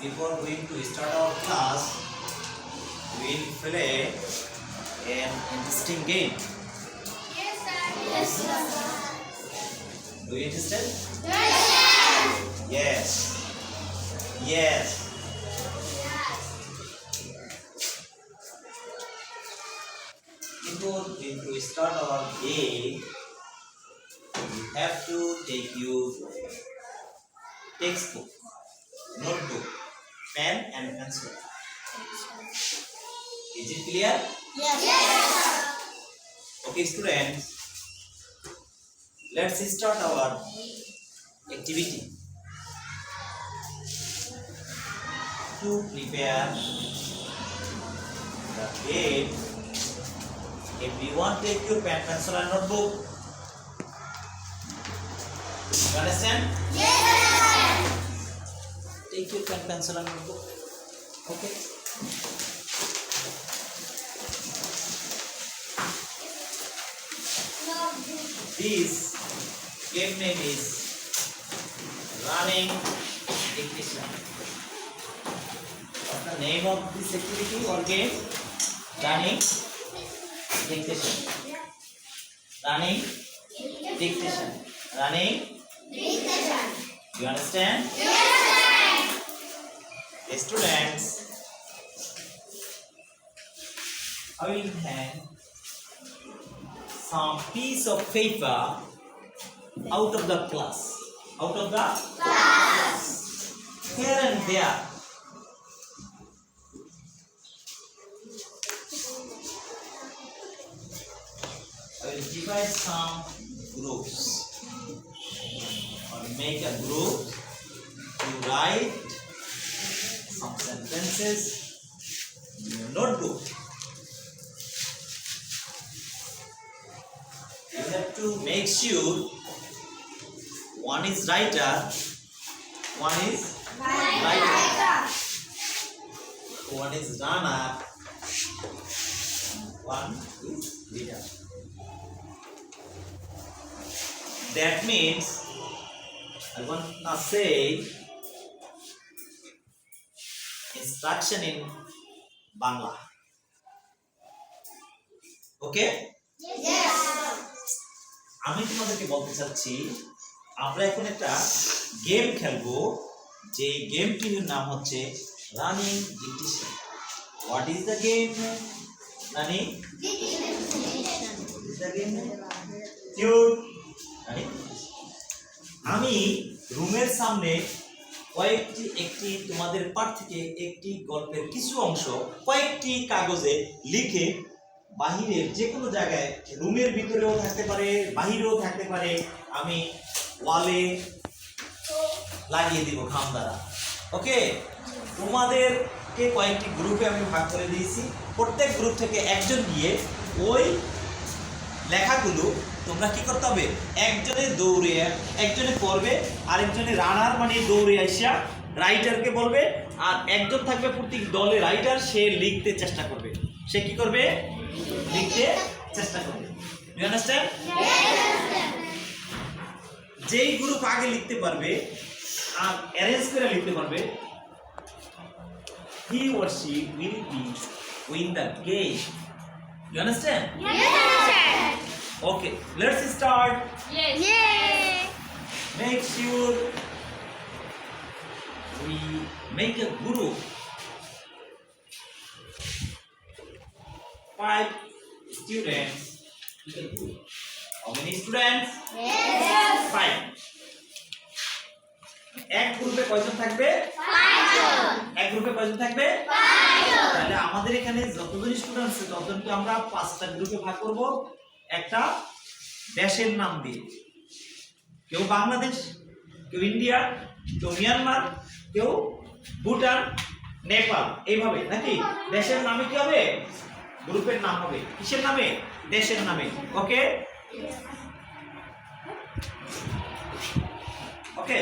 before going to start our class, we will play an interesting game. Yes, sir. Yes, sir. Do you understand? Yes. Yes. Yes. Before we start our game, we have to take your textbook, notebook, pen and pencil. Is it clear? Yes. Yes. Okay, students, let's start our activity. To prepare the game, everyone take your pen, pencil and notebook. You understand? Yes. Take your pen, pencil and notebook. Okay. This game name is running dictation. What's the name of this activity or game? Running dictation. Running dictation. Running. You understand? Yes. Students, I will hang some piece of paper out of the class. Out of the class. Here and there. I will divide some groups or make a group to write some sentences in your notebook. You have to make sure one is writer, one is writer, one is runner, one is reader. That means I want to say instruction in Bangla. Okay? Yes. আমি তোমাদেরকে বলতে চাচ্ছি আমরা এখন একটা game খেলবো যে গেমটির নাম হচ্ছে running dictation. What is the game? Running আমি রুমের সামনে একটি তোমাদের পাঠ থেকে একটি গল্পের কিছু অংশ কয়েকটি কাগজে লিখে বাহিরের যে কোনো জায়গায় রুমের ভিতরেও থাকতে পারে বাহিরেও থাকতে পারে আমি ওয়ালে লাগিয়ে দিব খাম দ্বারা। ওকে, তোমাদেরকে কয়েকটি গ্রুপে আমি ভাগ করে দিয়েছি। প্রত্যেক গ্রুপ থেকে একজন গিয়ে ওই লেখাগুলো তোমরা কি করতে হবে, একজনে দৌড়ে একজনে পড়বে, আরেকজনে রানার মানে দৌড়ে আসিয়া রাইটারকে বলবে, আর একজন থাকবে প্রত্যেক দলে রাইটার, সে লিখতে চেষ্টা করবে। সে কি করবে? লিখতে চেষ্টা করবে। You understand? যেই গ্রুপ আগে লিখতে পারবে আর অ্যারেঞ্জ করে লিখতে পারবে, he or she will be win the game. You understand? Yes. Okay, let's start. Yes. Yes. Make sure we make a group. 5 students. How many students? Yes. 5. এক গ্রুপে কয়জন থাকবে? 5 জন। এক গ্রুপে কয়জন থাকবে? 5 জন। তাহলে আমাদের এখানে যতজন স্টুডেন্ট আছে ততজনকে আমরা 5টা গ্রুপে ভাগ করব একটা দেশের নাম দিয়ে। কেউ বাংলাদেশ, কেউ ইন্ডিয়া, কেউ মিয়ানমার, কেউ ভুটান, নেপাল, এইভাবে নাকি দেশের নামে কি হবে? গ্রুপের নাম হবে কিসের নামে? দেশের নামে। ওকে ওকে